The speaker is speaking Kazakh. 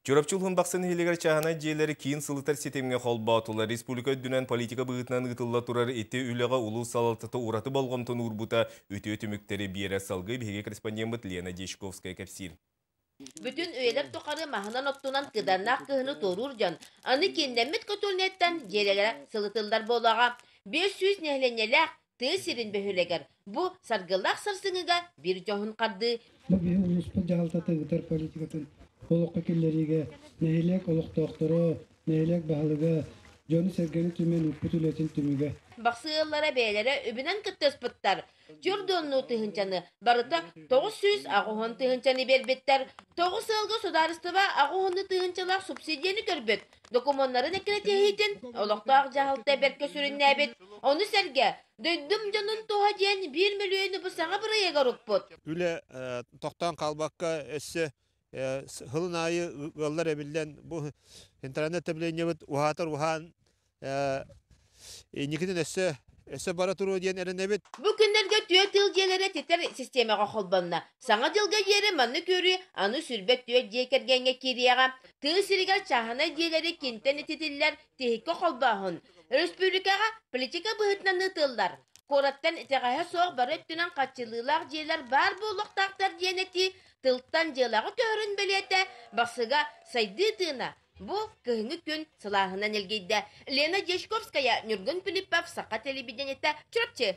Чорапчулхун бақсын хелегер чағана жиелері кейін сылытар сетемге қолбаатылар. Республика дүнен политика бұғытынан ұтылла тұрар еті үліға ұлы салалтыты ұраты болғамтын ұрбута өте өтіміктері бері салғы беге корреспондент Лена Дешковская кәпсир. Бүтін өйлер тоқары мағынан оттунан кыданнақ кыхыны торур жан. Аны кендемет көтөлнеттен желелері сылытылдар болаға. 500 нәхленеләқ тыы сирин бөхілегер. Бұ саргылақ сырсыңыға бір жоғын қарды. Бұл бейі ұлыспы жағалтаты ғытар политикатын. Олыққа келлериге, нәйлек олық доқтыры, нәйлек бағылыға, жоны сәргені түмен үппүтілетін түміге. Бақсығылара бәйлері өбінен күттіспіттар. Жүрдонну тыхынчаны барыта 900 ағуын тыхынчаны бербеттер. 9 сылғы сударыстыва ағуынны тыхынчалар субсидияны көрбет. Документарын әкіне тейхетін, олықтағы жағылта берке сүрінне әбет. Оны сәрге, дөйдім жанын тоға дейін 1 миллионы бұсаңа бұрайыға рұқпыт. Үлі тоқтан қалбаққа өсі Hılın ayı yollar ebilden bu internet tabileğine uhatır uhan nikinin esse baraturu diyen erenebet. Bu günlerge tüye tılcılara teter sistemaya kolbanına. Sana dılga yeri manı körü anı sürbet tüye diyekergenge kiriyaga. Tığ sirigar çahana diyeleri kinten etitiller tehike kolbahın. Respublikaga politika bıhıtnan ıtıllar. Korattan etegaya soğuk barıttınan kaçılığlar diyeler bar bolluk taktar diyeneti tılttan diyeleri törün beliyete basıga saydığına. Bu kıhını gün silahından elgeydi. Lena Deshkovskaya, Nurgun Filipov, Saka Televideniyete, Çırapçı.